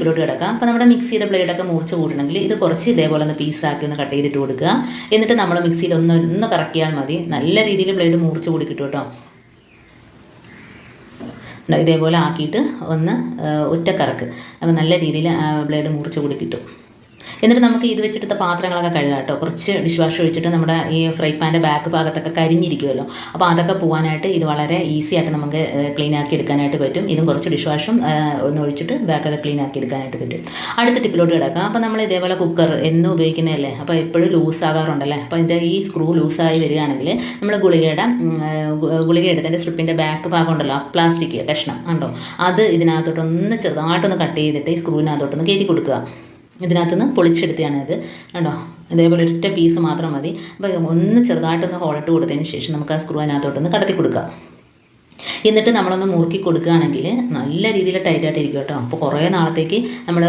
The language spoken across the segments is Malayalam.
ടിപ്പിലോട്ട് കിടക്കാം. അപ്പോൾ നമ്മുടെ മിക്സിയുടെ ബ്ലേഡൊക്കെ മുറിച്ച് കൂട്ടണമെങ്കിൽ ഇത് കുറച്ച് ഇതേപോലെ ഒന്ന് പീസാക്കി ഒന്ന് കട്ട് ചെയ്തിട്ട് കൊടുക്കുക. എന്നിട്ട് നമ്മൾ മിക്സിയിൽ ഒന്ന് കറക്കിയാൽ മതി. നല്ല രീതിയിൽ ബ്ലേഡ് മുറിച്ച് കൂടി കിട്ടും കേട്ടോ. ഇതേപോലെ ആക്കിയിട്ട് ഒന്ന് ഒറ്റ കറക്ക്, അപ്പോൾ നല്ല രീതിയിൽ ബ്ലേഡ് മുറിച്ച് കൂടി കിട്ടും. എന്നിട്ട് നമുക്ക് ഇത് വെച്ചിട്ട് പാത്രങ്ങളൊക്കെ കഴുകാം കേട്ടോ. കുറച്ച് ഡിഷ് വാഷ് ഒഴിച്ചിട്ട് നമ്മുടെ ഈ ഫ്രൈ പാൻ്റെ ബാക്ക് ഭാഗത്തൊക്കെ കരിഞ്ഞിരിക്കുമല്ലോ, അപ്പോൾ അതൊക്കെ പോകാനായിട്ട് ഇത് വളരെ ഈസി ആയിട്ട് നമുക്ക് ക്ലീൻ ആക്കി എടുക്കാനായിട്ട് പറ്റും. ഇതും കുറച്ച് ഡിഷ് വാഷും ഒന്ന് ഒഴിച്ചിട്ട് ബാക്കൊക്കെ ക്ലീൻ ആക്കി എടുക്കാനായിട്ട് പറ്റും. അടുത്ത ടിപ്പിലോട്ട് കിടക്കാം. അപ്പോൾ നമ്മൾ ഇതേപോലെ കുക്കർ എന്നും ഉപയോഗിക്കുന്നതല്ലേ, അപ്പോൾ എപ്പോഴും ലൂസ് ആകാറുണ്ടല്ലേ. അപ്പോൾ ഇതിൻ്റെ ഈ സ്ക്രൂ ലൂസായി വരികയാണെങ്കിൽ നമ്മൾ ഗുളിക എടുത്തതിൻ്റെ സ്ട്രിപ്പിൻ്റെ ബാക്ക് ഭാഗം ഉണ്ടല്ലോ, പ്ലാസ്റ്റിക് കഷ്ണം ഉണ്ടോ, അത് ഇതിനകത്തോട്ടൊന്ന് ചെറുതായിട്ടൊന്ന് കട്ട് ചെയ്തിട്ട് ഈ സ്ക്രൂവിനകത്തോട്ടൊന്ന് കയറ്റി കൊടുക്കുക. ഇതിനകത്തുനിന്ന് പൊളിച്ചെടുത്തതാണ് ഇത് കണ്ടോ. ഇതേപോലെ ഒറ്റ പീസ് മാത്രം മതി. അപ്പോൾ ഒന്ന് ചെറുതായിട്ടൊന്ന് ഹോൾട്ട് കൊടുത്തതിന് ശേഷം നമുക്ക് ആ സ്ക്രൂ അതിനകത്തോട്ടൊന്ന് കടത്തി കൊടുക്കുക. എന്നിട്ട് നമ്മളൊന്ന് മുറുക്കി കൊടുക്കുകയാണെങ്കിൽ നല്ല രീതിയിൽ ടൈറ്റായിട്ട് ഇരിക്കും കേട്ടോ. അപ്പോൾ കുറേ നാളത്തേക്ക് നമ്മൾ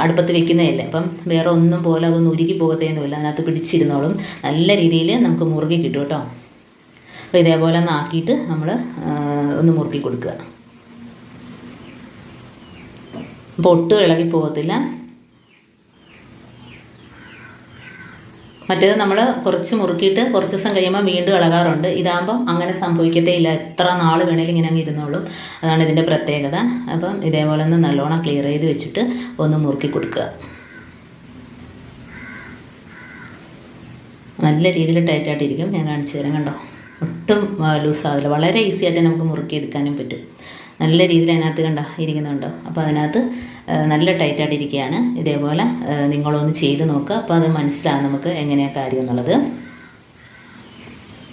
അടുപ്പത്ത് വെക്കുന്നതല്ലേ, അപ്പം വേറെ ഒന്നും പോലെ അതൊന്നും ഉരുകി പോകത്തേന്നുമില്ല, അതിനകത്ത് പിടിച്ചിരുന്നോളും. നല്ല രീതിയിൽ നമുക്ക് മുറുകി കിട്ടും കേട്ടോ. അപ്പോൾ ഇതേപോലെ ഒന്ന് ആക്കിയിട്ട് നമ്മൾ ഒന്ന് മുറുക്കി കൊടുക്കുക. അപ്പോൾ ഒട്ടും ഇളകി പോകത്തില്ല. മറ്റേത് നമ്മൾ കുറച്ച് മുറുക്കിയിട്ട് കുറച്ച് ദിവസം കഴിയുമ്പോൾ വീണ്ടും ഇളകാറുണ്ട്. ഇതാകുമ്പം അങ്ങനെ സംഭവിക്കത്തേ ഇല്ല, എത്ര നാൾ വേണേലും ഇങ്ങനെ അങ്ങ് ഇരുന്നോളും. അതാണ് ഇതിൻ്റെ പ്രത്യേകത. അപ്പം ഇതേപോലെ ഒന്ന് നല്ലോണം ക്ലിയർ ചെയ്ത് വെച്ചിട്ട് ഒന്ന് മുറുക്കി കൊടുക്കുക. നല്ല രീതിയിൽ ടൈറ്റായിട്ടിരിക്കും. ഞാൻ കാണിച്ചു തരാം കണ്ടോ. ഒട്ടും ലൂസാവില്ല, വളരെ ഈസി ആയിട്ട് നമുക്ക് മുറുക്കിയെടുക്കാനും പറ്റും. നല്ല രീതിയിൽ അതിനകത്ത് കണ്ടോ ഇരിക്കുന്നുണ്ടോ. അപ്പോൾ അതിനകത്ത് നല്ല ടൈറ്റായിട്ടിരിക്കുകയാണ്. ഇതേപോലെ നിങ്ങളൊന്ന് ചെയ്ത് നോക്കുക. അപ്പോൾ അത് മനസ്സിലാകും നമുക്ക് എങ്ങനെയാണ് കാര്യം എന്നുള്ളത്.